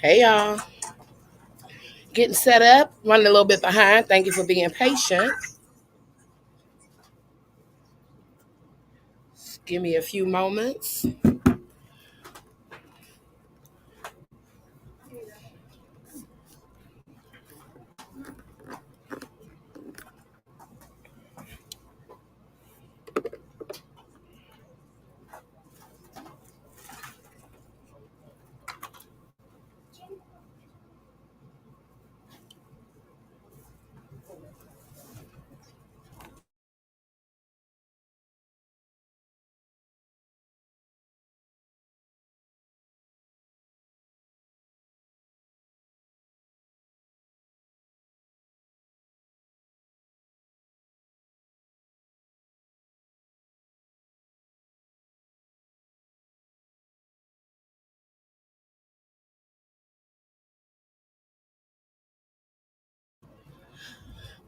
Hey y'all, getting set up, running a little bit behind. Thank you for being patient. Give me a few moments.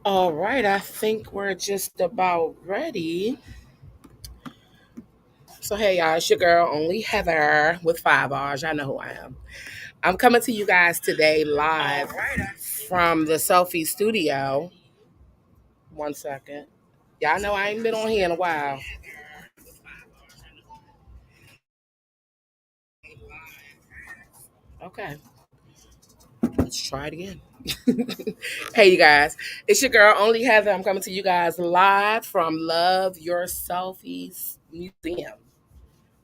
All right, I think we're just about ready. So hey y'all, it's your girl only Heather with 5 R's. Y'all know who I am. I'm coming to you guys today live from the Selfie Studio. One second. Y'all know I ain't been on here in a while. Okay, let's try it again. Hey, you guys, it's your girl, Only Heather. I'm coming to you guys live from Love Your Selfies Museum.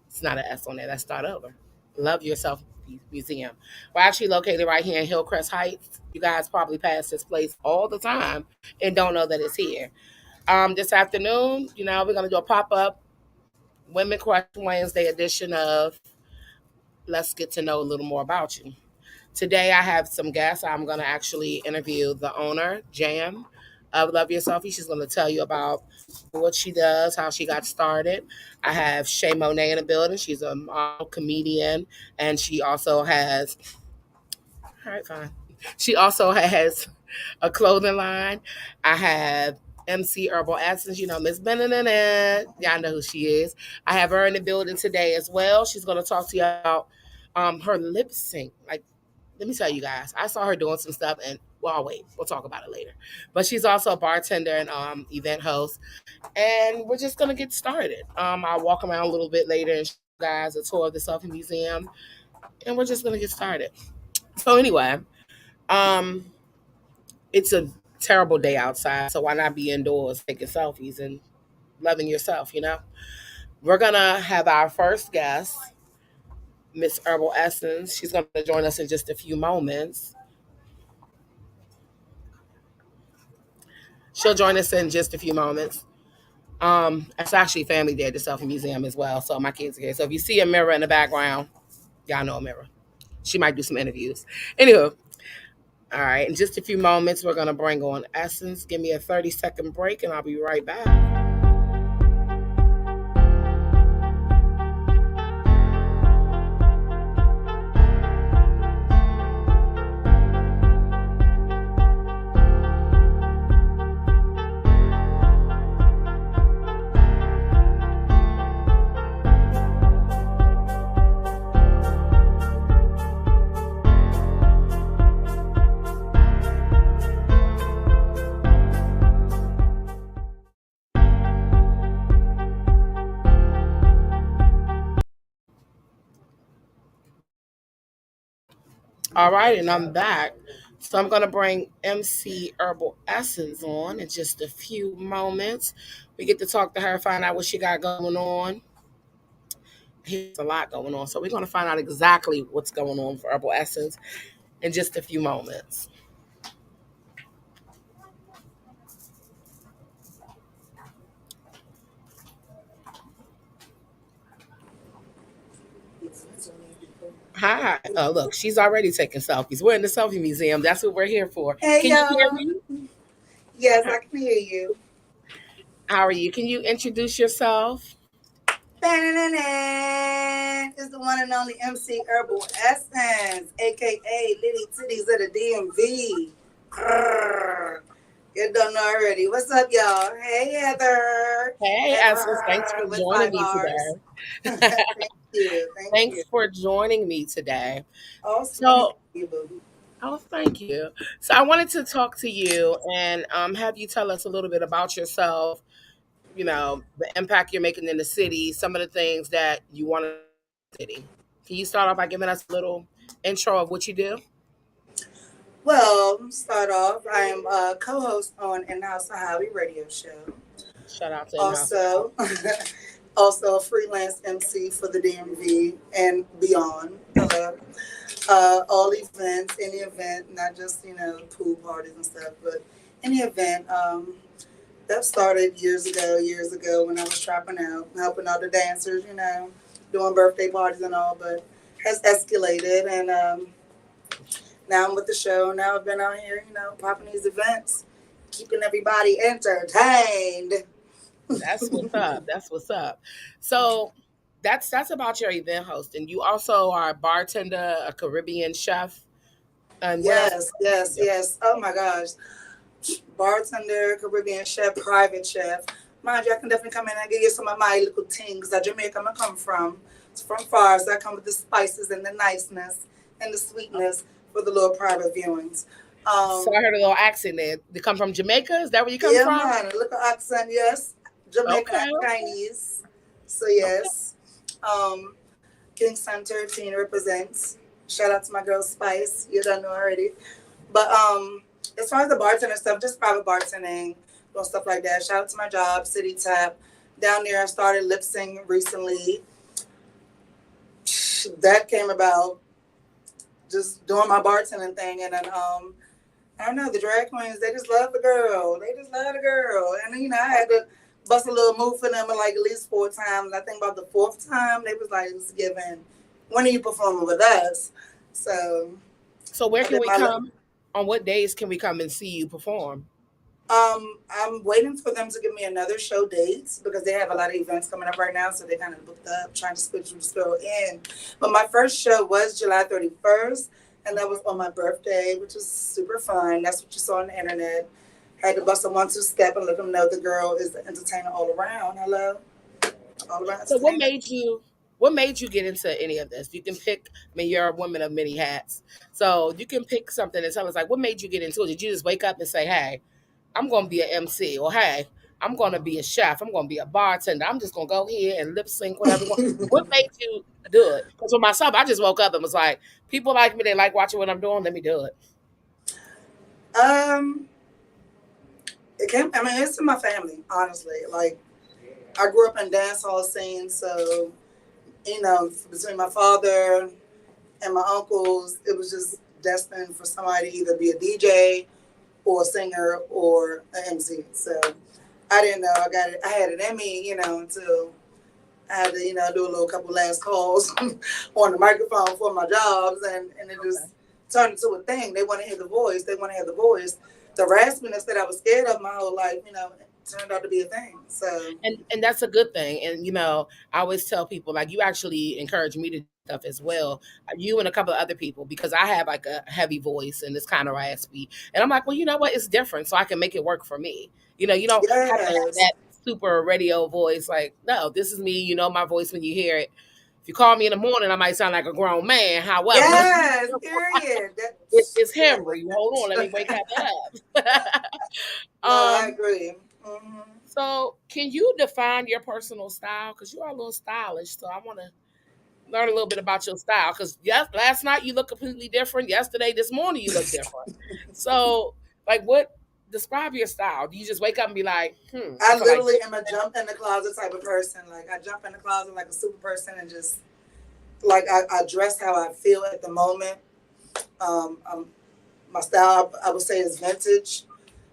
It's not an S on there. Let's start over. Love Your Selfies Museum. We're actually located right here in Hillcrest Heights. You guys probably pass this place all the time and don't know that it's here. This afternoon, we're going to do a pop up Women Crush Wednesday edition of Let's Get to Know a Little More About You. Today, I have some guests. I'm going to actually interview the owner, Jam, of Love Your Selfie. She's going to tell you about what she does, how she got started. I have Shay Monet in the building. She's a model, comedian, and she also has, all right, fine. She also has a clothing line. I have MC Herbal Essence, Miss Benedict. Y'all know who she is. I have her in the building today as well. She's going to talk to you about her lip sync. Like, let me tell you guys, I saw her doing some stuff, and well, I'll wait. We'll talk about it later. But she's also a bartender and event host, and we're just gonna get started. I'll walk around a little bit later and show you guys a tour of the Selfie Museum, and we're just gonna get started. So anyway, um, it's a terrible day outside, so why not be indoors taking selfies and loving yourself? We're gonna have our first guest, Miss Herbal Essence. She's gonna join us in just a few moments. She'll join us in just a few moments. It's actually family day at the Selfie Museum as well. So my kids are here. So if you see a mirror in the background, y'all know a mirror. She might do some interviews. Anywho, all right. In just a few moments, we're gonna bring on Essence. Give me a 30-second break, and I'll be right back. All right, and I'm back. So I'm gonna bring MC Herbal Essence on in just a few moments. We get to talk to her, find out what she got going on. Here's a lot going on. So we're gonna find out exactly what's going on for Herbal Essence in just a few moments. Hi. Oh, look, she's already taking selfies. We're in the selfie museum. That's what we're here for. Hey Can you hear y'all. me? Yes, I can hear you. How are you? Can you introduce yourself? It's the one and only MC Herbal Essence, aka Litty Titties of the DMV. Grrr. You don't know already. What's up, y'all? Hey, Heather. Hey, Essence, thanks for Heather with joining five me R's. today. Thank you. Thank you. Thanks for joining me today. Awesome. Let me So, thank you, boo. thank you. So, I wanted to talk to you and have you tell us a little bit about yourself, the impact you're making in the city, some of the things that you want to do in the city. Can you start off by giving us a little intro of what you do? Well, start off. I am a co-host on In-House Hobby Radio Show. Shout out to In-House. Also, also a freelance MC for the DMV and beyond. Hello. All events, any event, not just pool parties and stuff, but any event. That started years ago when I was trapping out, helping all the dancers, doing birthday parties and all, but has escalated. And now I'm with the show. Now I've been out here, popping these events, keeping everybody entertained. That's what's up. That's what's up. So that's about your event hosting. You also are a bartender, a Caribbean chef, and what else? Yes, yes, yes. Oh my gosh. Bartender, Caribbean chef, private chef. Mind you, I can definitely come in and give you some of my little things that Jamaica I come from. It's from far, so I come with the spices and the niceness and the sweetness for the little private viewings. So I heard a little accent there. They come from Jamaica. Is that where you come Yeah, from? man, a little accent, yes. Jamaican Okay. and Chinese. So Okay. yes. Um, King Center Teen represents. Shout out to my girl Spice. You don't know already. But as far as the bartender stuff, just private bartending, doing stuff like that. Shout out to my job, City Tap. Down there, I started lip sync recently. That came about just doing my bartending thing, and then I don't know, the drag queens, they just love the girl. They just love the girl, and I had to bust a little move for them like at least 4 times. I think about the fourth time, they was like, "It's given. When are you performing with us?" So So where I can did we my come? On what days can we come and see you perform? I'm waiting for them to give me another show dates because they have a lot of events coming up right now, so they kind of booked up, trying to switch the show in. But my first show was July 31st, and that was on my birthday, which was super fun. That's what you saw on the internet. Had to bust a 1-2 step and let them know the girl is the entertainer all around. Hello, all around So what entertainer. made you? What made you get into any of this? You can pick. I mean, you're a woman of many hats, so you can pick something and tell us like, what made you get into it? Did you just wake up and say, "Hey, I'm going to be an MC," or "Hey, I'm going to be a chef. I'm going to be a bartender. I'm just going to go here and lip sync whatever." What made you do it? Because for myself, I just woke up and was like, "People like me. They like watching what I'm doing. Let me do it." um, it came. I mean, it's in my family, honestly. Like I grew up in dance hall scene, so between my father and my uncles, it was just destined for somebody to either be a DJ or a singer or an MC. So I didn't know I got it. I had it in me, until I had to, do a little couple last calls on the microphone for my jobs, and it Okay. just turned into a thing. They want to hear the voice. They want to hear the voice. The raspiness that I was scared of my whole life, turned out to be a thing. So And that's a good thing. And I always tell people like you actually encourage me to do stuff as well. You and a couple of other people because I have like a heavy voice and it's kind of raspy. And I'm like, well, you know what? It's different, so I can make it work for me. You don't have to have yes, that super radio voice. Like, no, this is me. You know my voice when you hear it. If you call me in the morning, I might sound like a grown man. However, yes, period. That, it's yeah. Henry. Hold on, let me wake that up. No, I um, agree. Hmm. so, can you define your personal style? Because you are a little stylish. So, I want to learn a little bit about your style. Because yes, last night you look completely different. Yesterday, this morning you look different. So, like, what? Describe your style. Do you just wake up and be like, I I feel like literally am a jump in the closet type of person. Like I jump in the closet like a super person and just like I dress how I feel at the moment. Um, my style I would say is vintage.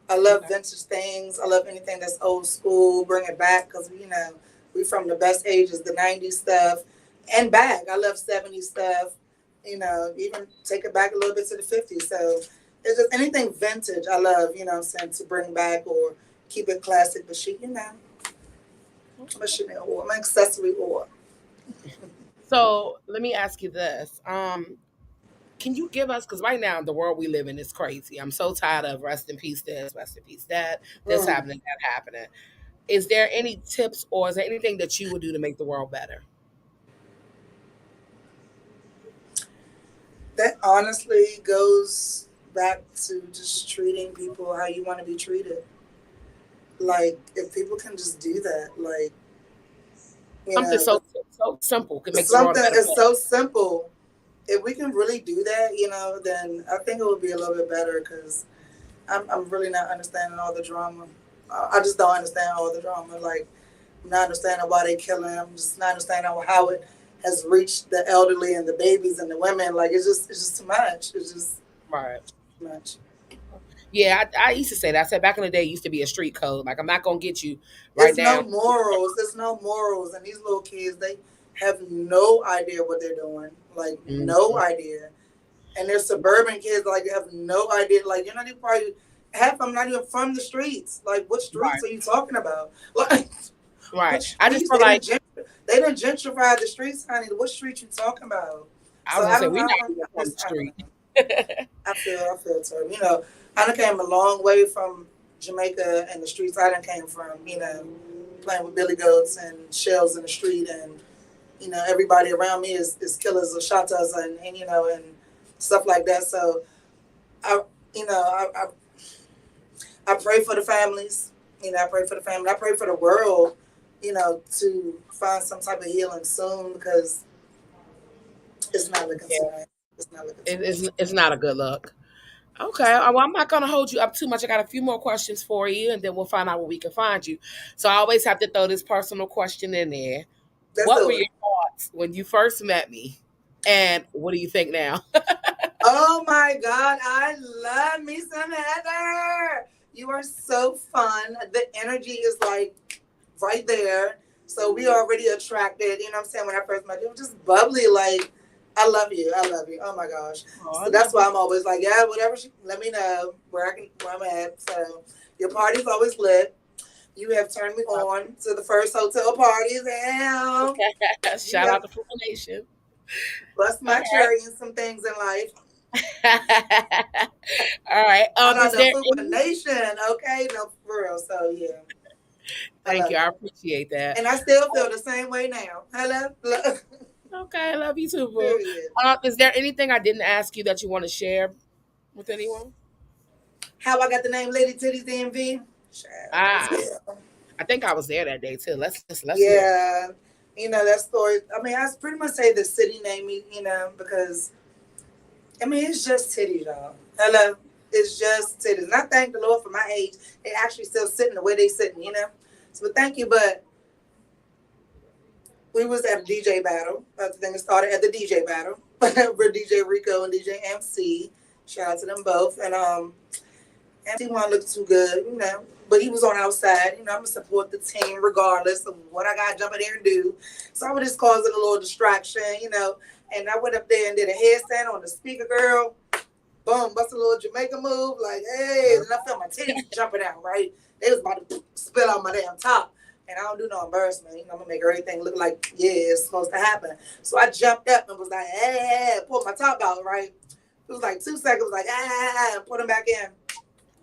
I love okay, vintage things. I love anything that's old school. Bring it back because we from the best ages, the '90s stuff, and back. I love '70s stuff. Even take it back a little bit to the '50s. So it's just anything vintage. I love. I'm saying to bring back or keep it classic, but she, I'm a okay. Chanel whore. I'm an accessory whore. So, let me ask you this. can you give us, because right now the world we live in is crazy. I'm so tired of rest in peace this, rest in peace that, this Mm. happening, that happening. Is there any tips or is there anything that you would do to make the world better? That honestly goes back to just treating people how you want to be treated. Like, if people can just do that, like, Something but so simple can make the world a something better is place. so simple. If we can really do that, then I think it would be a little bit better because I'm really not understanding all the drama. I just don't understand all the drama. Like, I'm not understanding why they killing. I'm just not understanding how it has reached the elderly and the babies and the women. Like, it's just too much. It's just Right. too much. Yeah, I used to say that. I said back in the day, it used to be a street code. Like, I'm not gonna get you right It's now. no morals. There's no morals, and these little kids, they have no idea what they're doing. Like, no Mhm. idea. And there's suburban kids, like, have no idea. Like, you're not even probably half of them not even from the streets. Like, what streets Right, are you talking about? Like, right. which I we just used feel they like didn't they didn't gentrify the streets, honey. What street you talking about? I So was gonna I say don't. we I, not I, even I on the just I don't street. know. I feel terrible. I done came a long way from Jamaica and the streets I done came from. Playing with billy goats and shells in the street, and everybody around me is killers or shotters and stuff like that. So I you know I pray for the families. I pray for the family. I pray for the world. To find some type of healing soon because it's not looking too Yeah, nice. It's not looking too it's nice. it's not a good look. Okay, well, I'm not gonna hold you up too much. I got a few more questions for you, and then we'll find out where we can find you. So I always have to throw this personal question in there. Let's What were do your it. thoughts when you first met me, and what do you think now? Oh my God, I love me some Heather. You are so fun. The energy is like right there. So we already attracted, you know what I'm saying? When I first met you, it was just bubbly. Like, I love you. I love you. Oh my gosh. Oh, I So that's love why you. I'm always like, yeah, whatever. Let me know where I'm at. So your party's always lit. You have turned me on to the first hotel parties. And you Shout have out to Fluor Nation. bust All my cherry in some things in life. right. All right. I don't Is know, there food for the any? nation, okay? No, for real. So yeah, I Thank love you. I you, appreciate that. and I still feel the same way now. Hello, Okay, I love you too, boo. period. Is there anything I didn't ask you that you want to share with anyone? How I got the name Lady Titties DMV? Child, don't Ah, tell. I think I was there that day too. Let's hear it. Yeah, that story. I mean, I pretty much say the city name, because I mean it's just titties, y'all. Hello, it's just titties. And I thank the Lord for my age. They actually still sitting the way they sitting. So, but thank you, but we was at a DJ battle. I think it started at the DJ battle for DJ Rico and DJ MC. Shout out to them both. And MC wasn't looking too good. But he was on our side. I'm gonna support the team regardless of what I gotta jump in there and do. So I was just causing a little distraction. And I went up there and did a headstand on the speaker, girl. Boom, bust a little Jamaican move, like, hey, and I felt my titties jumping out, right? They was about to spill out my damn top. And I don't do no embarrassment. I'm gonna make everything look like, yeah, it's supposed to happen. So I jumped up and was like, hey, pulled my top out, right? It was like 2 seconds, like, and put them back in.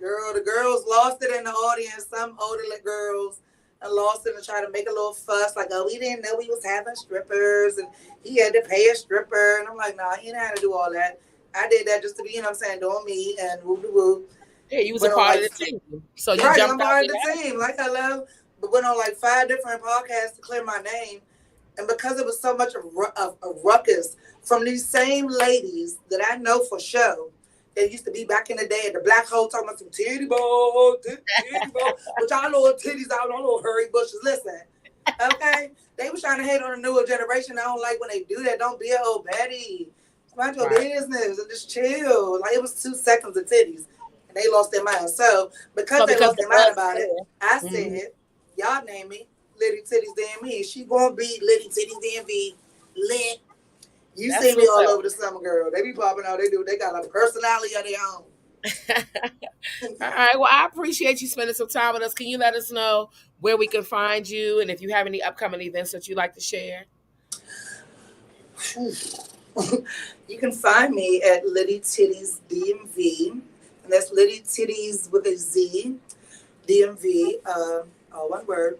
Girl, the girls lost it in the audience. Some older girls and lost it and tried to make a little fuss, like, oh, we didn't know we was having strippers and he had to pay a stripper. And I'm like, nah, he didn't have to do all that. I did that just to be, what I'm saying, doing me and whoop de whoop. Yeah, you was a Went on part of like the team, so you right, jumped I'm out part of there. the team, like hello. But went on like 5 different podcasts to clear my name. And because it was so much of a ruckus from these same ladies that I know for sure, that used to be back in the day at the Black Hole talking about some titty ball, titty ball, but y'all little titties out on little hurry bushes. Listen, okay? They was trying to hate on the newer generation. I don't like when they do that. Don't be a old Betty. Mind your Right. business and just chill. Like it was 2 seconds of titties. And they lost their mind. So because So they because lost the their mind buzz about it, I there. Mhm. said, y'all name me Liddy Titties DMV. She gonna be Liddy Titties DMV lit. You That's see me what's all up. over the summer, girl. They be popping out. They do. They got a personality of their own. All right. Well, I appreciate you spending some time with us. Can you let us know where we can find you and if you have any upcoming events that you'd like to share? You can find me at Liddy Titties DMV, and that's Liddy Titties with a Z, DMV, all one word.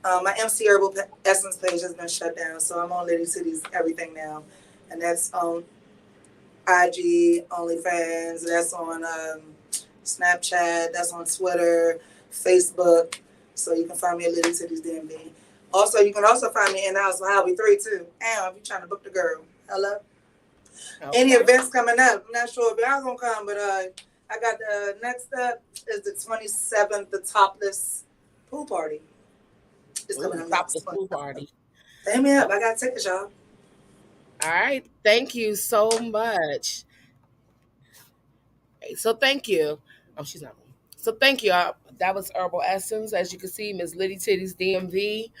My MC Herbal Essence page has been shut down, so I'm on Liddy Titties everything now, and that's on IG, OnlyFans, that's on Snapchat, that's on Twitter, Facebook. So you can find me at Liddy Titties DMV. Also, you can also find me in the house with Hobby 3 too. And if you're trying to book the girl, hello. Any Okay. events coming up? I'm not sure if y'all gonna come, but I got the next up is the 27th, the topless pool party. It's coming Ooh, up top the next month. school party. Hit me up. Oh, I got tickets, y'all. all right. Thank you so much. Okay, so thank you. Oh, she's not. So thank you. That was Herbal Essence. As you can see, Miss Liddy Titties DMV.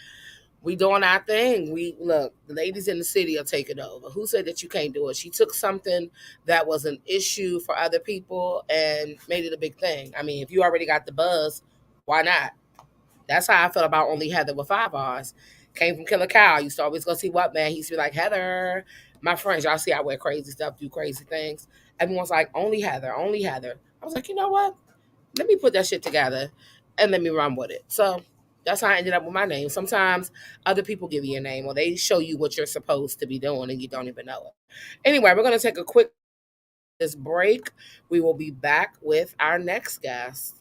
We doing our thing. We look, the ladies in the city are taking over. Who said that you can't do it? She took something that was an issue for other people and made it a big thing. I mean, if you already got the buzz, why not? That's how I felt about Only Heather with 5 R's. Came from Killer Cow. I used to always go see What Man. He used to be like, Heather, my friends, y'all see I wear crazy stuff, do crazy things. Everyone's like, Only Heather, Only Heather. I was like, you know what? Let me put that shit together and let me run with it. So that's how I ended up with my name. Sometimes other people give you a name or they show you what you're supposed to be doing and you don't even know it. Anyway, we're going to take a quick this break. We will be back with our next guest.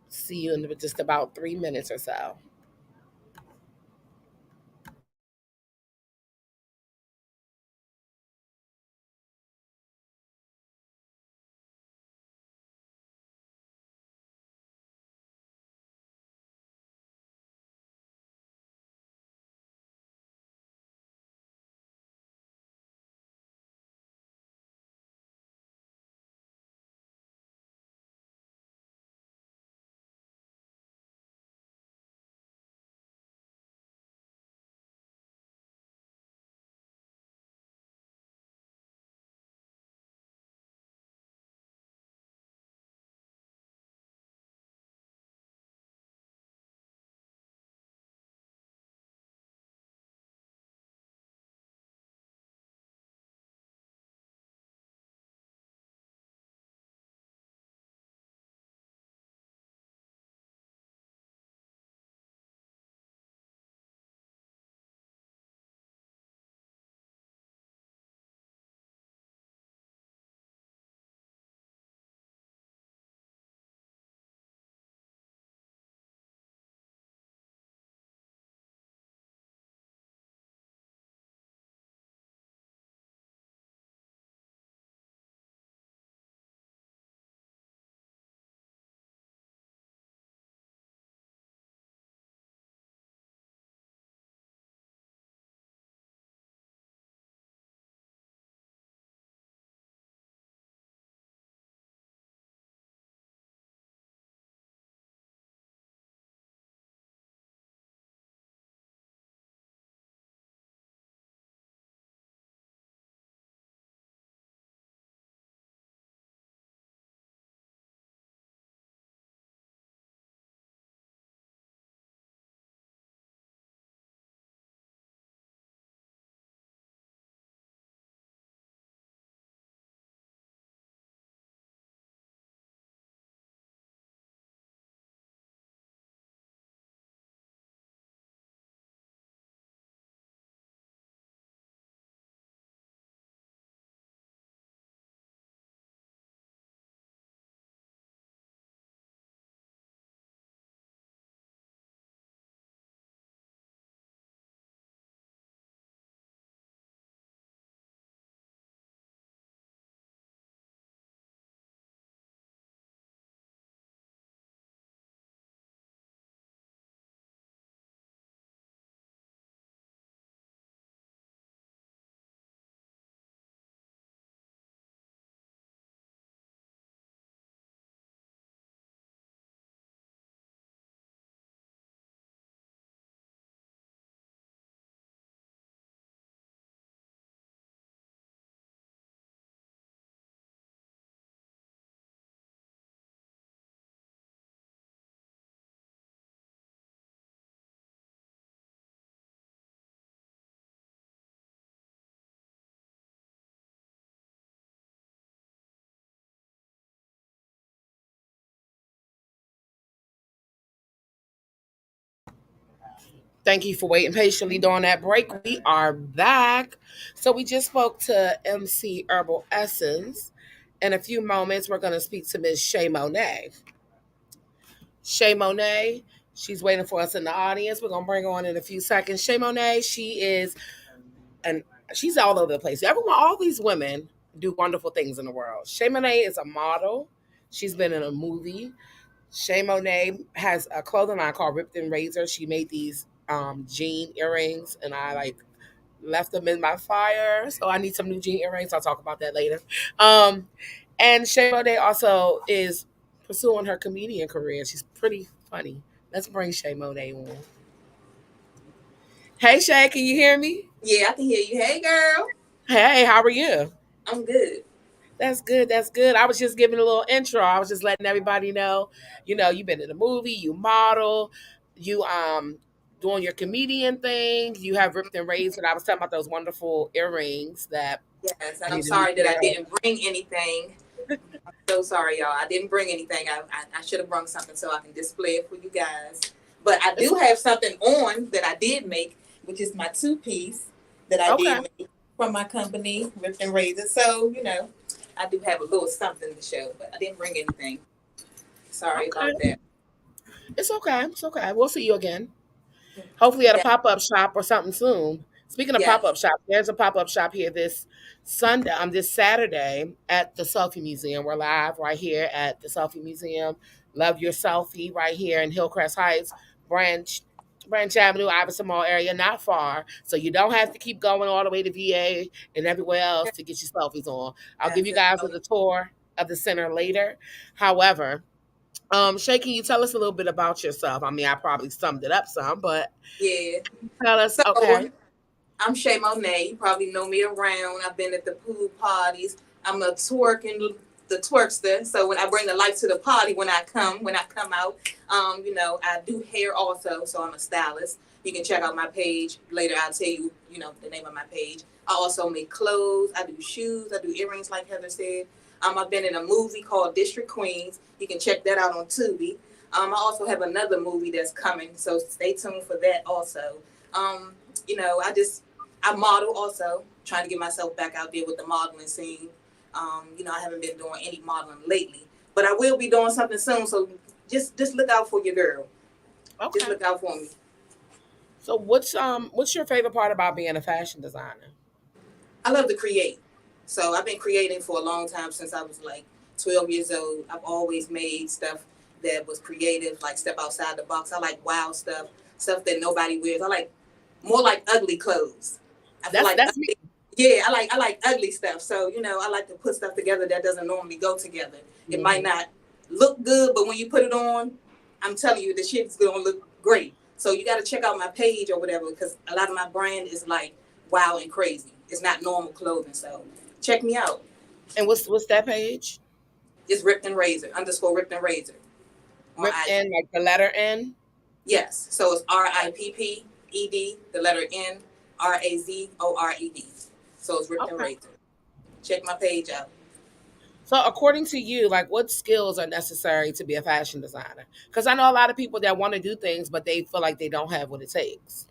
See you in just about 3 minutes or so. Thank you for waiting patiently during that break. We are back. So we just spoke to MC Herbal Essence. In a few moments, we're going to speak to Miss Shay Monet. Shay Monet, she's waiting for us in the audience. We're going to bring her on in a few seconds. Shay Monet, and she's all over the place. Everyone, all these women do wonderful things in the world. Shay Monet is a model. She's been in a movie. Shay Monet has a clothing line called Ripped and Razor. She made these jean earrings, and I like left them in my fire. So I need some new jean earrings. I'll talk about that later. Um, and Shay Monet also is pursuing her comedian career. She's pretty funny. Let's bring Shay Monet on. Hey Shay, can you hear me? Yeah, I can hear you. Hey, girl. Hey, how are you? I'm good. That's good. That's good. I was just giving a little intro. I was just letting everybody know, you've been in a movie, you model, you doing your comedian thing, you have ripped and raised, and I was talking about those wonderful earrings that Yes, I and I'm need a new sorry that I pair of. didn't bring anything. I'm so sorry, y'all. I didn't bring anything. I should have brought something so I can display it for you guys. But I It's do have something on that I did make, which is my two-piece that I okay. did make from my company, Ripped and Razor. So, I do have a little something to show, but I didn't bring anything. Sorry Okay. about that. It's okay. It's okay. We'll see you again. Hopefully at a Yeah, pop up shop or something soon. Speaking of pop yes. up shop, there's a pop up shop here this Sunday, this Saturday at the Selfie Museum. We're live right here at the Selfie Museum. Love your selfie right here in Hillcrest Heights, Branch Branch Avenue, Iverson Mall area, not far. So you don't have to keep going all the way to VA and everywhere else to get your selfies on. I'll give Yes, you guys a tour of the center later. However, Shay, can you tell us a little bit about yourself? I mean, I probably summed it up some, but yeah. tell us. So Okay. I'm Shay Monet. You probably know me around. I've been at the pool parties. I'm a twerking the twerkster. So when I bring the life to the party, when I come out, I do hair also. So I'm a stylist. You can check out my page later. I'll tell you, the name of my page. I also make clothes. I do shoes. I do earrings, like Heather said. I've been in a movie called District Queens. You can check that out on Tubi. I also have another movie that's coming, so stay tuned for that also. Um, I model also, trying to get myself back out there with the modeling scene. I haven't been doing any modeling lately, but I will be doing something soon. So just look out for your girl. Just Okay. look out for me. So what's your favorite part about being a fashion designer? I love to create. So I've been creating for a long time since I was like 12 years old. I've always made stuff that was creative, like step outside the box. I like wild stuff, stuff that nobody wears. I like more like ugly clothes. I feel like That's me. yeah, I like ugly stuff. So I like to put stuff together that doesn't normally go together. It might Mhm. not look good, but when you put it on, I'm telling you, the shit's gonna look great. So you got to check out my page or whatever, because a lot of my brand is like wild and crazy. It's not normal clothing. So check me out. And what's that page? It's Ripped and Razor _Ripped and Razor on Ripped IG. in like the letter N. Yes. So it's RIPPED, the letter NRAZORED. So it's Ripped and Okay. Razor. Check my page out. So according to you, like what skills are necessary to be a fashion designer? Because I know a lot of people that want to do things, but they feel like they don't have what it takes.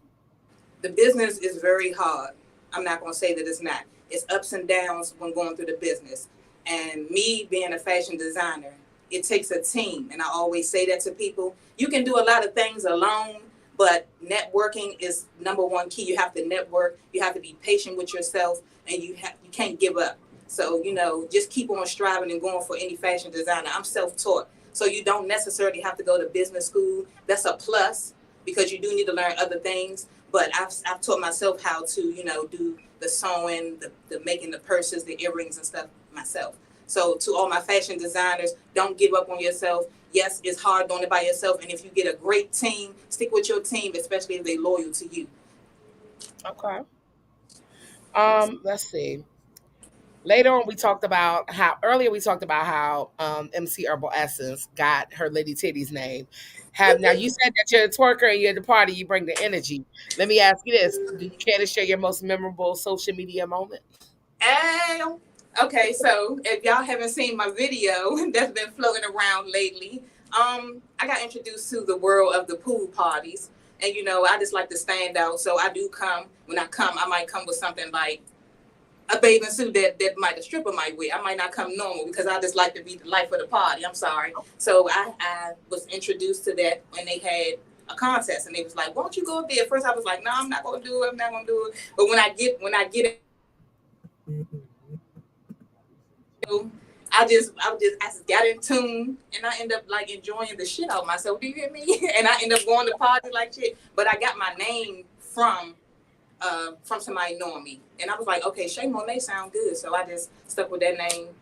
The business is very hard. I'm not going to say that it's not. It's ups and downs when going through the business. And me being a fashion designer, it takes a team. And I always say that to people. You can do a lot of things alone, but networking is number one key. You have to network. You have to be patient with yourself, and you can't give up. So, just keep on striving and going for any fashion designer. I'm self-taught. So you don't necessarily have to go to business school. That's a plus because you do need to learn other things. But I've taught myself how to, do the sewing, the making the purses, the earrings and stuff myself. So to all my fashion designers, don't give up on yourself. Yes, it's hard doing it by yourself. And if you get a great team, stick with your team, especially if they're loyal to you. Okay. Let's see. Later on, we talked about how earlier we talked about how MC Herbal Essence got her Lady Titty's name. Have now you said that you're a twerker and you're at the party, you bring the energy. Let me ask you this: do you care to share your most memorable social media moment? And, okay, so if y'all haven't seen my video that's been floating around lately, I got introduced to the world of the pool parties. And I just like to stand out. So I do come. When I come, I might come with something like a bathing suit that might a stripper might wear. I might not come normal because I just like to be the life of the party. I'm sorry. So I was introduced to that when they had a contest, and they was like, "Won't you go up there?" At first, I was like, "No, I'm not gonna do it. I'm not gonna do it." But when I get it, I just got in tune, and I end up like enjoying the shit out of myself. Do you hear me? And I end up going to parties like shit. But I got my name from somebody knowing me, and I was like, okay, Shay Monet sound good, so I just stuck with that name.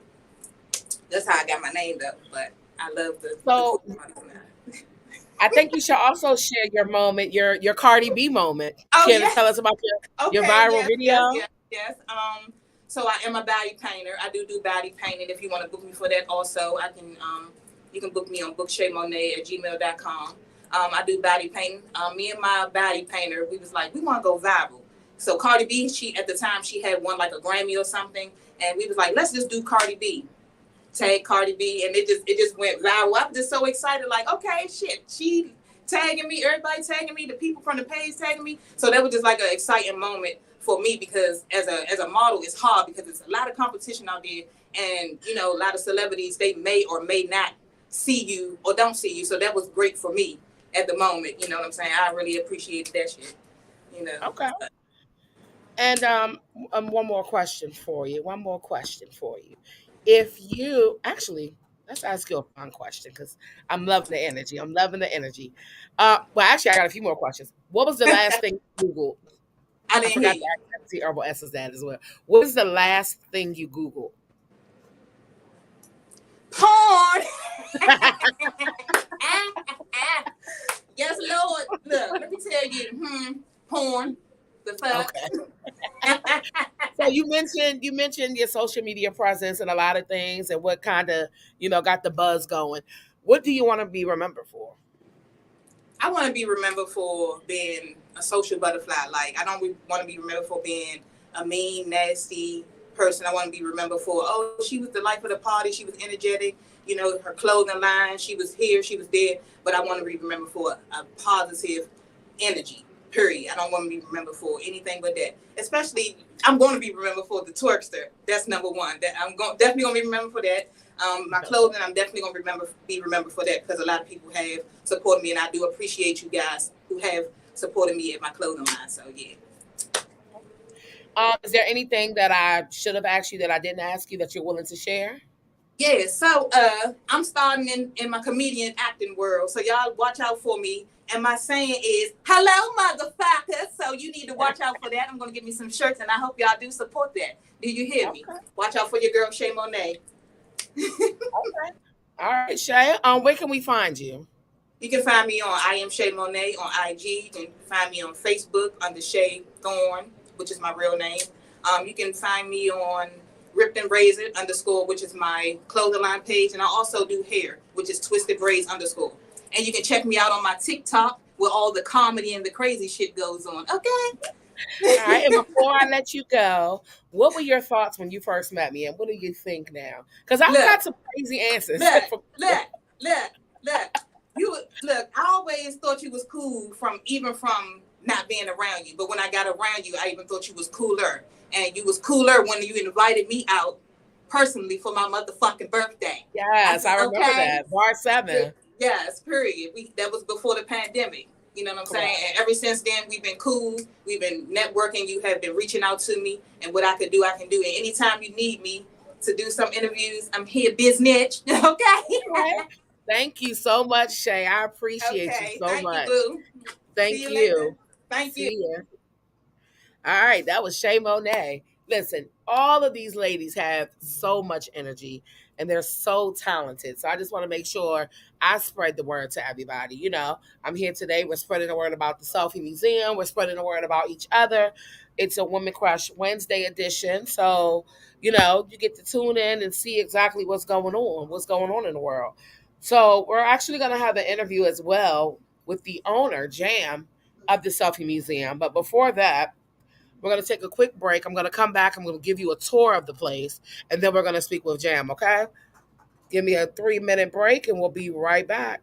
That's how I got my name though. But I love the So cool parties now. I think you should also share your moment, your Cardi B moment. Oh Can you tell yes, us about your okay, viral yes, yes, video? yes, yes. So I am a body painter. I do body painting. If you want to book me for that, also I can. You can book me on bookshaymonet@gmail.com. I do body painting. Me and my body painter, we was like, we want to go viral. So Cardi B, she at the time she had won like a Grammy or something, and we was like, let's just do Cardi B, tag Cardi B, and it just went viral. I'm just so excited, like, okay, shit, she tagging me, everybody tagging me, the people from the page tagging me. So that was just like an exciting moment for me because as a model, it's hard because there's a lot of competition out there, and a lot of celebrities they may or may not see you or don't see you. So that was great for me at the moment. You know what I'm saying? I really appreciated that shit. You know. Okay. And one more question for you. One more question for you. If you actually, let's ask you a fun question because I'm loving the energy. I'm loving the energy. Well, actually, I got a few more questions. What was the last thing you Googled? I I didn't forgot hear to you. ask see Herbal Essence that as well. What was the last thing you Googled? Porn. Yes, Lord. Look, let me tell you, porn. The fuck. Okay. So you mentioned your social media presence and a lot of things and what kind of got the buzz going. What do you want to be remembered for? I want to be remembered for being a social butterfly. Like I don't want to be remembered for being a mean, nasty person. I want to be remembered for she was the life of the party. She was energetic. Her clothing line. She was here. She was there. But I want to be remembered for a positive energy. Period. I don't want to be remembered for anything but that. Especially, I'm going to be remembered for the twerkster. That's number one. That definitely going to be remembered for that. My clothing, I'm definitely gonna be remembered for that because a lot of people have supported me, and I do appreciate you guys who have supported me at my clothing line. So yeah. Is there anything that I should have asked you that I didn't ask you that you're willing to share? Yeah, so I'm starting in my comedian acting world. So y'all watch out for me. And my saying is, hello, motherfuckers. So you need to watch out for that. I'm gonna get me some shirts, and I hope y'all do support that. Do you hear me? Okay. Watch out for your girl Shay Monet. Okay. All right, Shay. Where can we find you? You can find me on I am Shay Monet on IG. You can find me on Facebook under Shay Thorn, which is my real name. You can find me on Ripped and Razor underscore, which is my clothing line page. And I also do hair, which is Twisted Braids underscore. And you can check me out on my TikTok where all the comedy and the crazy shit goes on. Okay. All right. And before I let you go, what were your thoughts when you first met me, and what do you think now? Because I've Look, got some crazy answers. look, look, look, look. Look. I always thought you was cool from not being around you, but when I got around you, I even thought you was cooler, and you was cooler when you invited me out personally for my motherfucking birthday. Yes, I remember Okay. that. Bar 7. Yes, period. That was before the pandemic. You know what I'm saying? Correct. And ever since then, we've been cool. We've been networking. You have been reaching out to me, and what I could do, I can do. And anytime you need me to do some interviews, I'm here, business. Okay. Okay. Thank you so much, Shay. I appreciate you Okay. so Thank you, much. boo. See Thank you later. you. Thank you. See ya. All right, that was Shay Monet. Listen, all of these ladies have so much energy and they're so talented. So I just want to make sure I spread the word to everybody. I'm here today. We're spreading the word about the Selfie Museum. We're spreading the word about each other. It's a Women Crush Wednesday edition. So, you get to tune in and see exactly what's going on in the world. So we're actually going to have an interview as well with the owner, Jam, of the Selfie Museum. But before that, we're going to take a quick break. I'm going to come back. I'm going to give you a tour of the place, and then we're going to speak with Jam, okay? Give me a 3-minute break, and we'll be right back.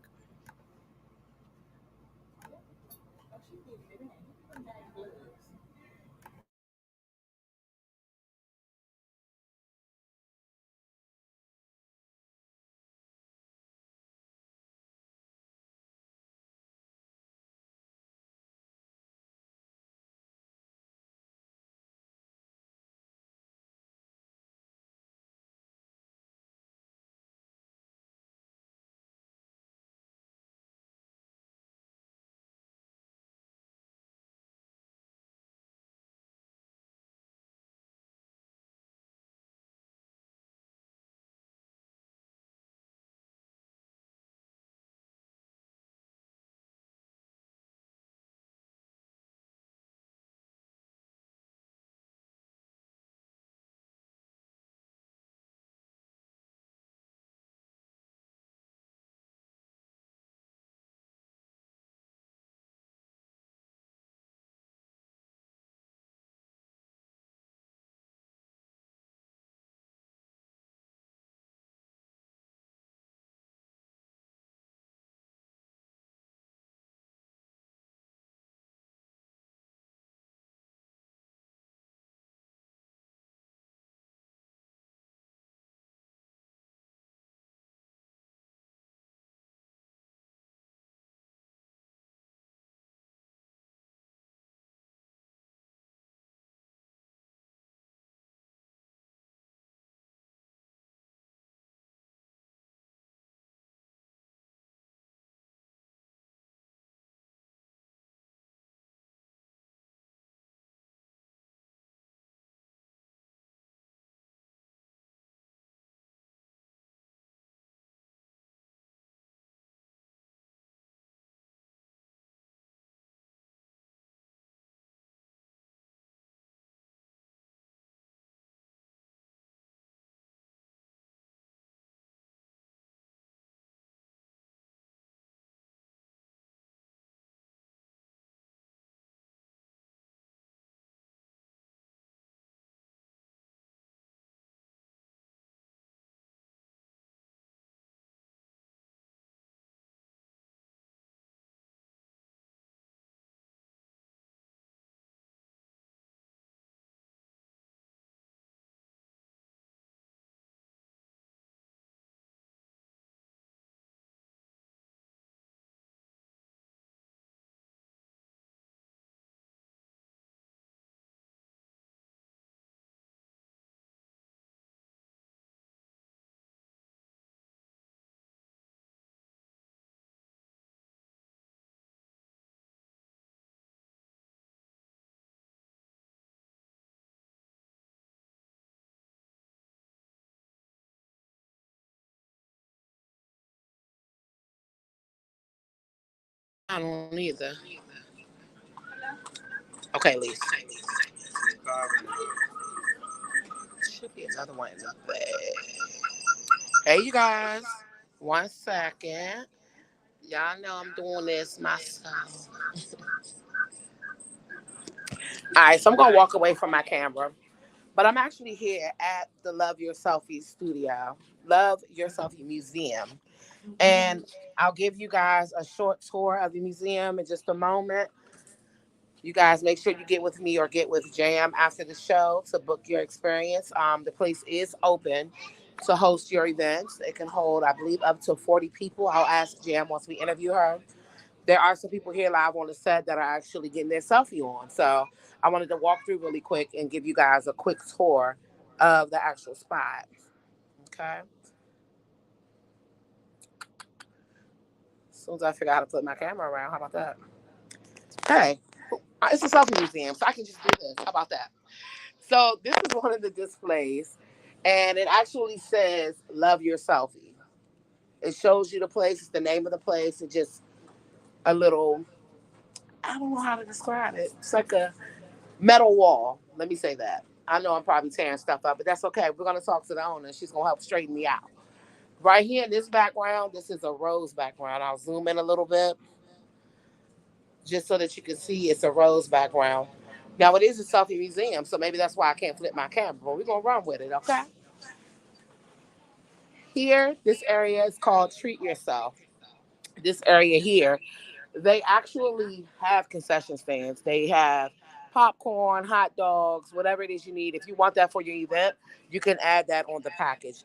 I don't either. Okay, Lisa. Should be another one in the bag. Hey, you guys. 1 second. Y'all know I'm doing this myself. All right, so I'm going to walk away from my camera. But I'm actually here at the Love Your Selfie studio, Love Your Selfie Museum. And I'll give you guys a short tour of the museum in just a moment. You guys make sure you get with me or get with Jam after the show to book your experience. The place is open to host your events. It can hold, I believe, up to 40 people. I'll ask Jam once we interview her. There are some people here live on the set that are actually getting their selfie on. So I wanted to walk through really quick and give you guys a quick tour of the actual spot. Okay. As soon as I figure out how to flip my camera around, how about that? Hey, it's a selfie museum, so I can just do this. How about that? So this is one of the displays, and it actually says "Love Your Selfie." It shows you the place. It's the name of the place. It's just a little. I don't know how to describe it. It's like a metal wall. Let me say that. I know I'm probably tearing stuff up, but that's okay. We're gonna talk to the owner. She's gonna help straighten me out. Right here in this background, this is a rose background. I'll zoom in a little bit just so that you can see it's a rose background. Now it is a selfie museum, so maybe that's why I can't flip my camera, but we're gonna run with it, okay? Here, this area is called Treat Yourself. This area here, they actually have concession stands. They have popcorn, hot dogs, whatever it is you need. If you want that for your event, you can add that on the package.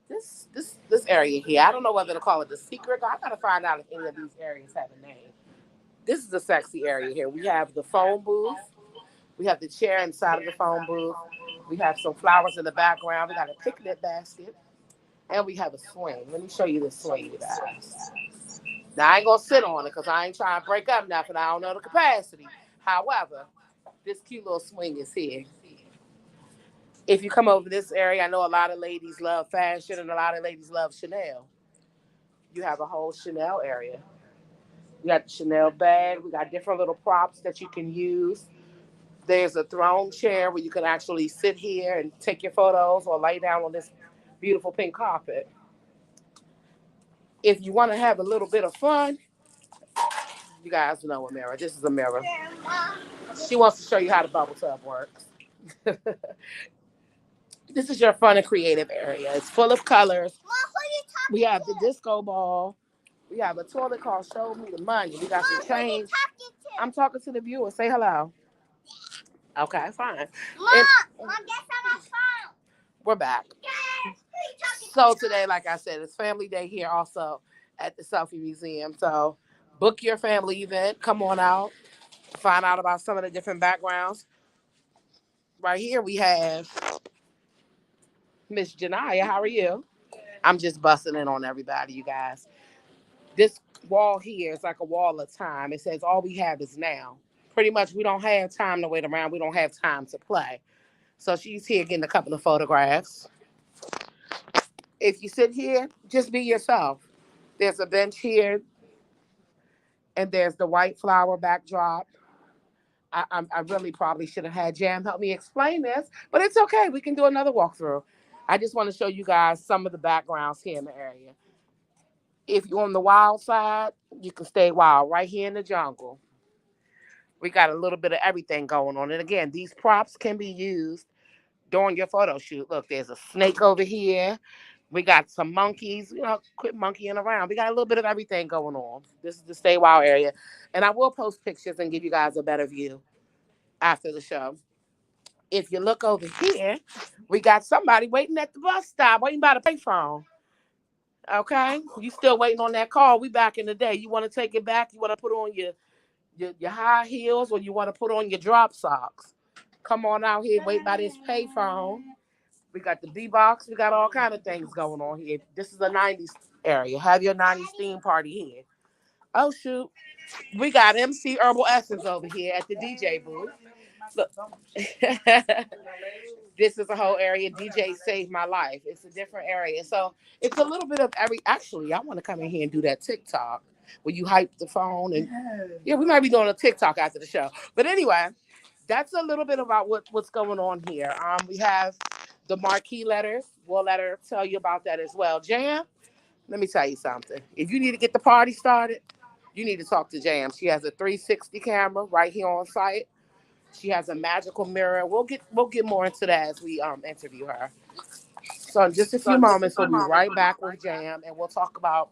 This area here, I don't know whether to call it the secret. I gotta find out if any of these areas have a name. This is a sexy area here. We have the phone booth. We have the chair inside of the phone booth. We have some flowers in the background. We got a picnic basket. And we have a swing. Let me show you the swing, you guys. Now, I ain't going to sit on it because I ain't trying to break up nothing. I don't know the capacity. However, this cute little swing is here. If you come over this area, I know a lot of ladies love fashion and a lot of ladies love Chanel. You have a whole Chanel area. We got the Chanel bag. We got different little props that you can use. There's a throne chair where you can actually sit here and take your photos or lay down on this beautiful pink carpet. If you want to have a little bit of fun, you guys know a mirror. This is a mirror. She wants to show you how the bubble tub works. This is your fun and creative area. It's full of colors. We have the disco ball. We have a toilet called Show Me the Money. We got some change. I'm talking to the viewer. Say hello. Okay, fine. And we're back. So today, like I said, it's family day here also at the Selfie Museum. So book your family event. Come on out. Find out about some of the different backgrounds. Right here we have Miss Janaya. How are you? I'm just busting in on everybody, you guys. This wall here is like a wall of time. It says all we have is now. Pretty much we don't have time to wait around. We don't have time to play. So she's here getting a couple of photographs. If you sit here, just be yourself. There's a bench here, and there's the white flower backdrop. I really probably should have had Jam help me explain this, but it's okay. We can do another walkthrough. I just want to show you guys some of the backgrounds here in the area. If you're on the wild side, you can stay wild right here in the jungle. We got a little bit of everything going on. And again, these props can be used during your photo shoot. Look, there's a snake over here. We got some monkeys, quit monkeying around. We got a little bit of everything going on. This is the Stay Wild area. And I will post pictures and give you guys a better view after the show. If you look over here, we got somebody waiting at the bus stop, waiting by the payphone. Okay? You still waiting on that call. We back in the day. You want to take it back? You want to put on your high heels or you want to put on your drop socks? Come on out here, wait by this payphone. We got the D-Box. We got all kind of things going on here. This is a 90s area. Have your 90s theme party here. Oh, shoot. We got MC Herbal Essence over here at the DJ booth. Look. This is a whole area. DJ saved my life. It's a different area. So it's a little bit of every. Actually, I want to come in here and do that TikTok. where you hype the phone. And Yes. yeah, we might be doing a TikTok after the show. But anyway, that's a little bit about what's going on here. We have the marquee letters. We'll let her tell you about that as well. Jam, let me tell you something. If you need to get the party started, you need to talk to Jam. She has a 360 camera right here on site. She has a magical mirror. We'll get more into that as we interview her. So in just a few moments, we'll be right back with Jam, and we'll talk about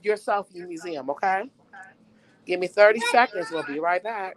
your selfie museum. Okay? Give me 30 seconds. We'll be right back.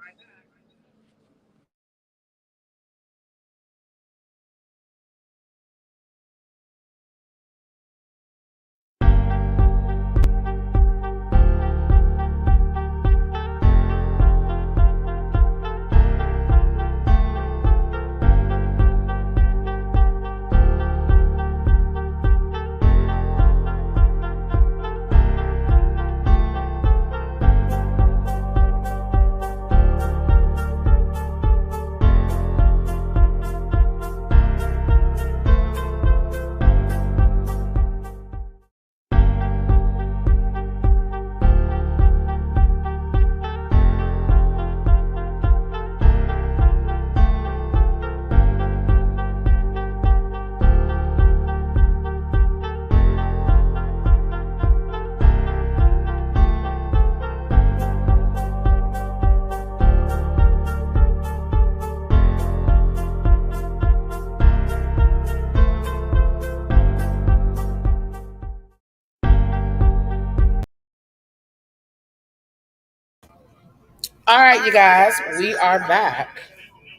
All right, you guys, we are back.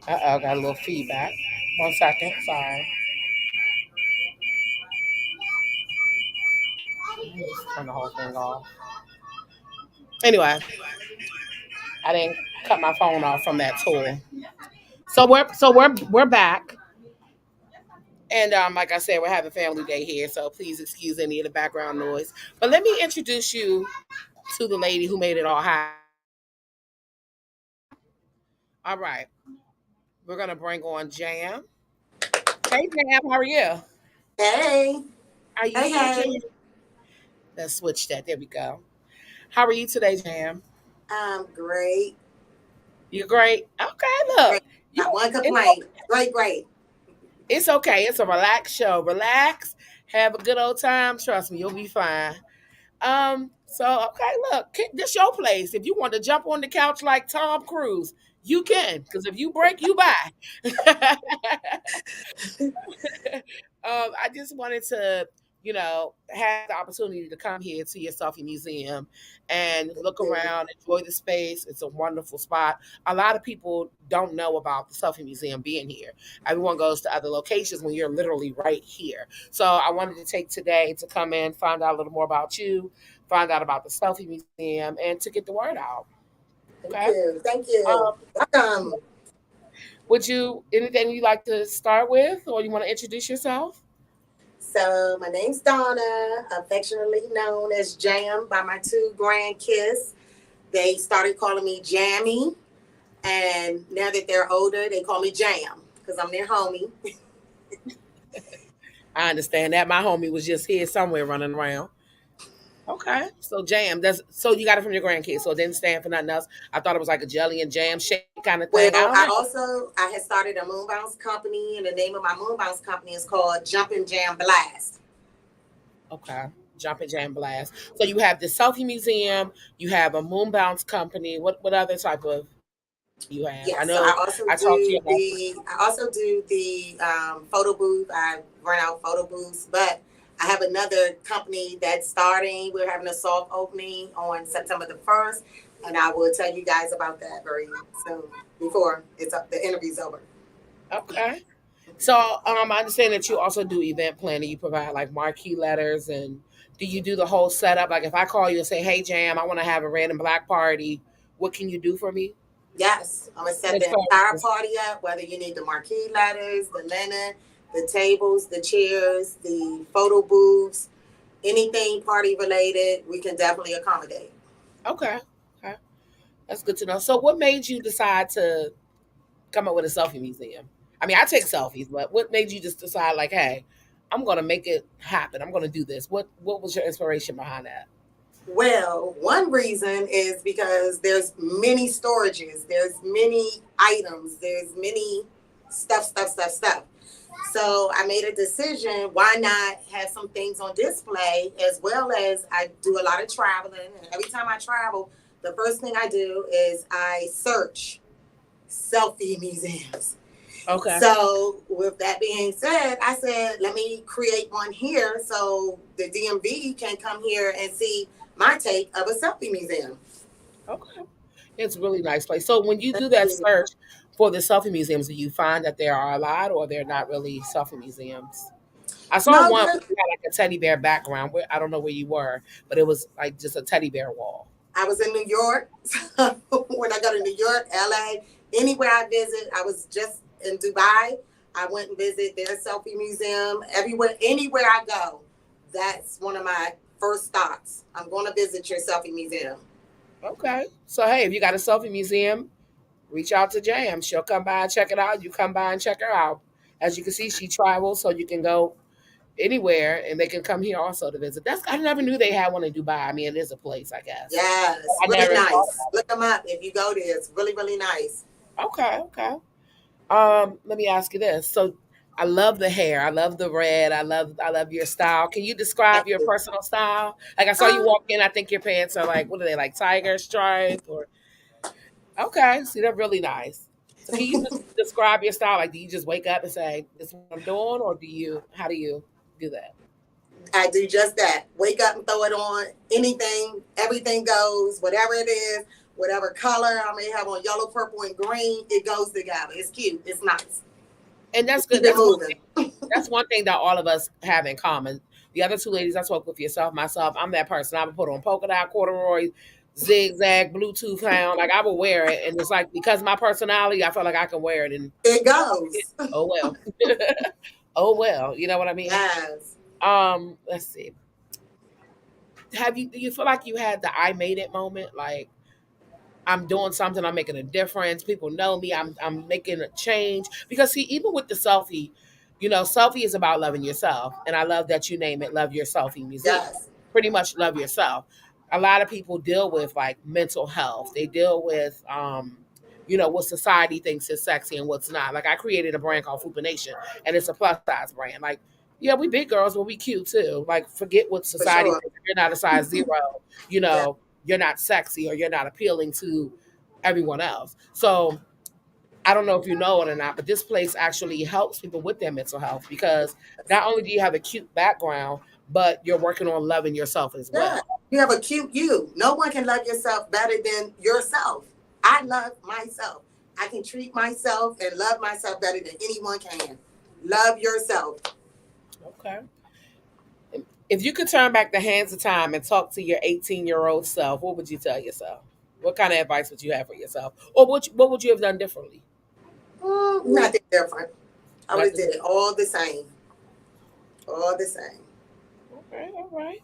Uh oh, got a little feedback. 1 second. Sorry. Let me just turn the whole thing off. Anyway, I didn't cut my phone off from that tool. So we're back, and like I said, we're having family day here. So please excuse any of the background noise. But let me introduce you to the lady who made it all happen. All right, we're gonna bring on Jam. Hey Jam, how are you? Hey, Are you hey, here, Jam? hey. Let's switch that. There we go. How are you today, Jam? I'm great. You're great. Okay, look. Great. You Not one it's complaint. Great, great. it's okay. It's a relaxed show. Relax, have a good old time. Trust me, you'll be fine. So okay, look, this your place. If you want to jump on the couch like Tom Cruise, you can. Because if you break, you buy. I just wanted to, have the opportunity to come here to your Selfie Museum and Thank look you. around, enjoy the space. It's a wonderful spot. A lot of people don't know about the Selfie Museum being here. Everyone goes to other locations when you're literally right here. So I wanted to take today to come in, find out a little more about you, find out about the Selfie Museum, and to get the word out. Thank Okay. you. Thank you. Um, Welcome. would you anything you like to start with, or you want to introduce yourself? So, my name's Donna, affectionately known as Jam by my two grandkids. They started calling me Jammy, and now that they're older, they call me Jam because I'm their homie. I understand that. My homie was just here somewhere running around. Okay. So jam. That's so you got it from your grandkids. So it didn't stand for nothing else. I thought it was like a jelly and jam shake kind of thing. I Well, don't I know. also I had started a moon bounce company, and the name of my moon bounce company is called Jumpin' Jam Blast. Okay. Jump and jam blast. So you have the selfie museum, you have a moon bounce company. What other type of you have? I Yes, so know I talked to you about I also do the photo booth. I run out photo booths, but I have another company that's starting. We're having a soft opening on September the 1st, and I will tell you guys about that very soon before the interview's over. okay. So I understand that you also do event planning. You provide like marquee letters, and do you do the whole setup? Like if I call you and say, "Hey, Jam, I want to have a random black party," what can you do for me? Yes, I'm gonna set As the far entire as- party up. Whether you need the marquee letters, the linen, the tables, the chairs, the photo booths, anything party related, we can definitely accommodate. Okay, okay, that's good to know. So, what made you decide to come up with a selfie museum? I mean, I take selfies, but what made you just decide, like, hey, I'm gonna make it happen. I'm gonna do this. What was your inspiration behind that? Well, one reason is because there's many storages, there's many items, there's many stuff. So I made a decision, why not have some things on display, as well as I do a lot of traveling. And every time I travel, the first thing I do is I search selfie museums. Okay. So with that being said, I said, let me create one here so the DMV can come here and see my take of a selfie museum. Okay. It's a really nice place. So when you do that search for the selfie museums, do you find that there are a lot or they're not really selfie museums? I saw No, one where you had like a teddy bear background. Where I don't know where you were, but it was like just a teddy bear wall. I was in New York. So when I go to New York, LA, anywhere I visit, I was just in Dubai. I went and visit their selfie museum. Everywhere, anywhere I go, that's one of my first stops. I'm going to visit your selfie museum. Okay. So hey, if you got a selfie museum, reach out to Jam. She'll come by and check it out. You come by and check her out. As you can see, she travels, so you can go anywhere, and they can come here also to visit. That's I never knew they had one in Dubai. I mean, it is a place, I guess. Yes, I really never thought nice. Look them up if you go there. It's really, really nice. Okay, okay. Let me ask you this. So I love the hair. I love the red. I love your style. Can you describe Thank your you. personal style? Like I saw you Um, walk in, I think your pants are like what are they like tiger stripe or okay, see they're really nice. So can you just describe your style? Like do you just wake up and say, this is what I'm doing, or how do you do that? I do just that. Wake up and throw it on. Anything, everything goes. Whatever it is, whatever color I may have on, yellow, purple, and green, it goes together. It's cute. It's nice. And that's good. Keep it moving. That's one thing that all of us have in common. The other two ladies I spoke with, yourself, myself, I'm that person. I would put on polka dot, corduroy, zigzag, Bluetooth hound. Like I would wear it, and it's like because of my personality, I feel like I can wear it. And It goes. oh well, oh well, you know what I mean. Yes. Let's see. Do you feel like you had the I made it moment? Like I'm doing something, I'm making a difference. People know me. I'm making a change. Because see, even with the selfie, selfie is about loving yourself. And I love that you name it Love Your Selfie Museum. Yes. Pretty much love yourself. A lot of people deal with like mental health. They deal with what society thinks is sexy and what's not. Like I created a brand called Fupa Nation and it's a plus size brand. Like, yeah, we big girls, but we cute too. Like forget what For society sure. thinks. If you're not a size zero, you Yeah. know, you're not sexy or you're not appealing to everyone else. So I don't know if you know it or not, but this place actually helps people with their mental health because not only do you have a cute background, but you're working on loving yourself as Yeah. well. You have a cute you. No one can love yourself better than yourself. I love myself. I can treat myself and love myself better than anyone can. Love yourself. Okay. If you could turn back the hands of time and talk to your 18-year-old self, what would you tell yourself? What kind of advice would you have for yourself? Or what would you have done differently? Nothing different. I would have Nothing. did it all the same. All the same. Okay, all right.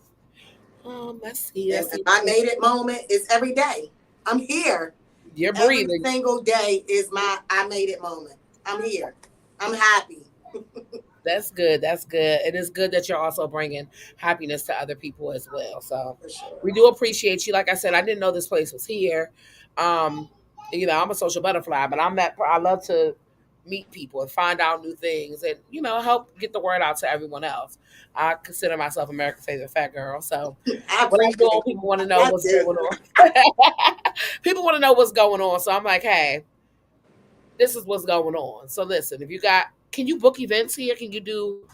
Let's see. And Let's see. my made it moment is every day. I'm here. You're Every breathing. single day is my I made it moment. I'm here. I'm happy. That's good. That's good. It is good that you're also bringing happiness to other people as well. So For sure. we do appreciate you. Like I said, I didn't know this place was here. Um, I'm a social butterfly, but I love to meet people and find out new things and, help get the word out to everyone else. I consider myself America's favorite fat girl. So I what I'm doing, appreciate it. people want to know I what's do. going on. People want to know what's going on. So I'm like, hey, this is what's going on. So listen, can you book events here? Can you do You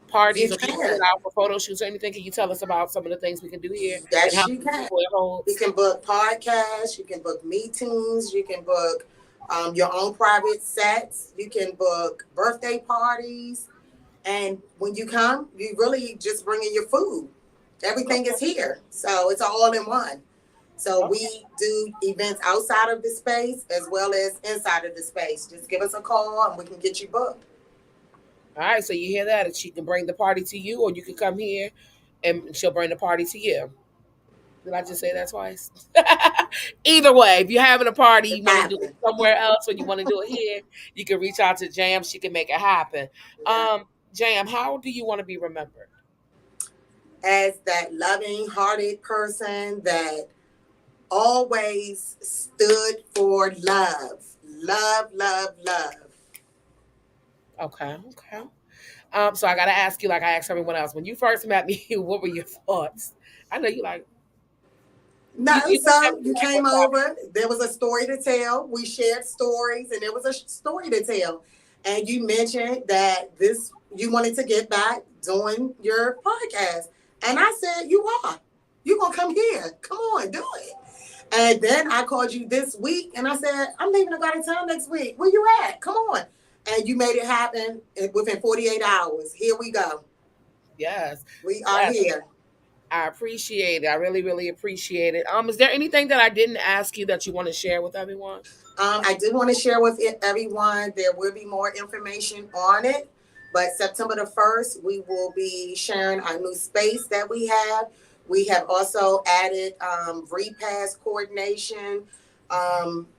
parties or can you put it can. out for photo shoots or anything? Can you tell us about some of the things we can do here and Yes, how you many can. people it You holds? can book podcasts. You can book meetings. You can book your own private sets. You can book birthday parties. And when you come, you really just bring in your food. Everything is here. So it's all in one. So Okay. we do events outside of the space as well as inside of the space. Just give us a call and we can get you booked. All right, so you hear that? And she can bring the party to you, or you can come here and she'll bring the party to you. Did I just say that twice? Either way, if you're having a party, It's you want to do it happening. somewhere else, or you want to do it here, you can reach out to Jam. She can make it happen. Yeah. Jam, how do you want to be remembered? as that loving hearted person that always stood for love. Love, love, love. Okay. So I gotta ask you, like I asked everyone else, when you first met me, what were your thoughts? I know you like No, you looked at so me you like, came what's up? over. There was a story to tell. We shared stories, and there was a story to tell. And you mentioned that you wanted to get back doing your podcast, and I said, "You are. You gonna come here? Come on, do it." And then I called you this week, and I said, "I'm leaving to go to town next week. Where you at? Come on!" And you made it happen within 48 hours. Here we go. Yes. We are Yes. here. I appreciate it. I really, really appreciate it. Is there anything that I didn't ask you that you want to share with everyone? I did want to share with everyone, there will be more information on it, but September the 1st, we will be sharing our new space that we have. We have also added repass coordination.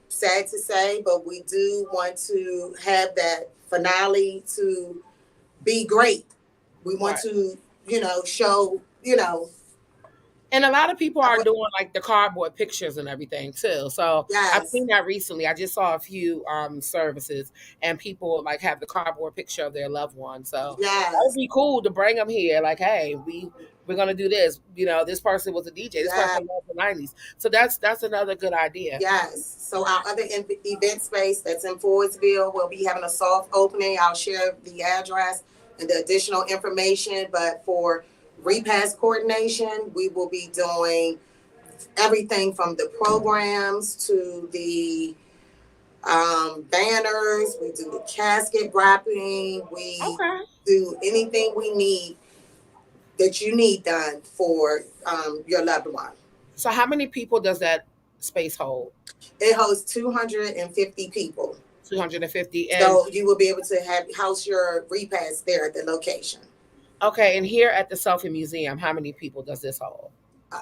Sad to say, but we do want to have that finale to be great. We want Right. to, show, And a lot of people are what, doing like the cardboard pictures and everything too. So I've yes, seen that recently. I just saw a few services and people like have the cardboard picture of their loved one. So that would yes, be cool to bring them here. Like, hey, we're gonna do this. You know, this person was a DJ. This yes. person loved the '90s. So that's another good idea. Yes. So our other event space that's in Fordsville will be having a soft opening. I'll share the address and the additional information. But for repass coordination, we will be doing everything from the programs to the banners. We do the casket wrapping. We Okay. do anything we need that you need done for your loved one. So how many people does that space hold? It hosts 250 people. 250. And So you will be able to house your repast there at the location. okay, and here at the Selfie Museum, how many people does this hold?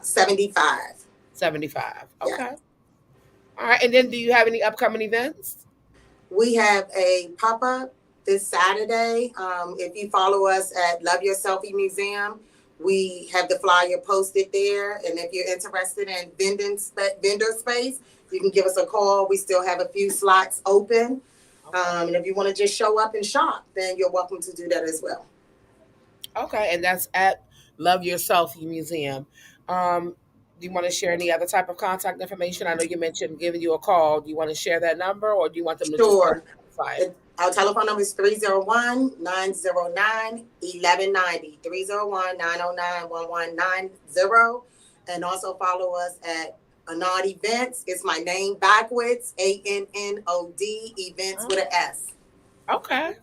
75. 75. Yeah. Okay. All right. And then do you have any upcoming events? We have a pop-up this Saturday. If you follow us at Love Your Selfie Museum, we have the flyer posted there. And if you're interested in vendor space, you can give us a call. We still have a few slots open. And if you want to just show up and shop, then you're welcome to do that as well. Okay. And that's at Love Your Selfie Museum. Do you want to share any other type of contact information? I know you mentioned giving you a call. Do you want to share that number or do you want them to Sure. just flyer? Our telephone number is 301-909-1190. 301-909-1190. And also follow us at Anod Events. It's my name backwards, ANNOD Events with an S. Okay.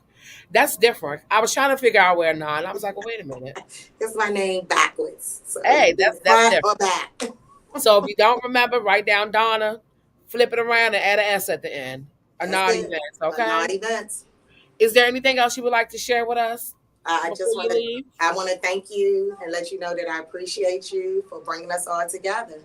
That's different. I was trying to figure out where non. I was like, well, wait a minute. It's my name backwards. So Hey, that's front different. or back. So if you don't remember, write down Donna, flip it around and add an S at the end. That's Anod it. Events, Anod okay? Events. Is there anything else you would like to share with us I before just you want to leave? I want to thank you and let you know that I appreciate you for bringing us all together.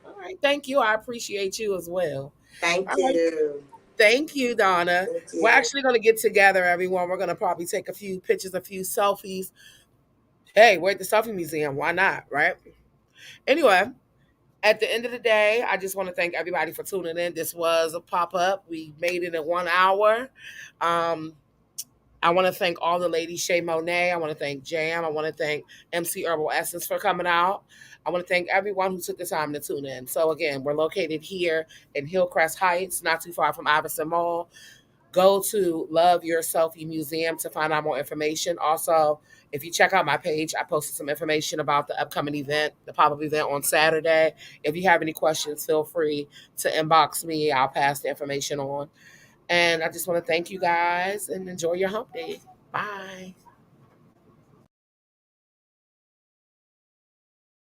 All right. Thank you. I appreciate you as well. Thank All right. you. Thank you, Donna. Thank you. We're actually going to get together, everyone. We're going to probably take a few pictures, a few selfies. Hey, we're at the Selfie Museum. Why not, right? Anyway, at the end of the day, I just want to thank everybody for tuning in. This was a pop-up. We made it in 1 hour. I want to thank all the ladies, Shay Monet. I want to thank Jam. I want to thank MC Herbal Essence for coming out. I want to thank everyone who took the time to tune in. So again, we're located here in Hillcrest Heights, not too far from Iverson Mall. Go to Love Your Selfie Museum to find out more information. Also, if you check out my page, I posted some information about the upcoming event, the pop-up event on Saturday. If you have any questions, feel free to inbox me. I'll pass the information on. And I just want to thank you guys and enjoy your hump day. Bye.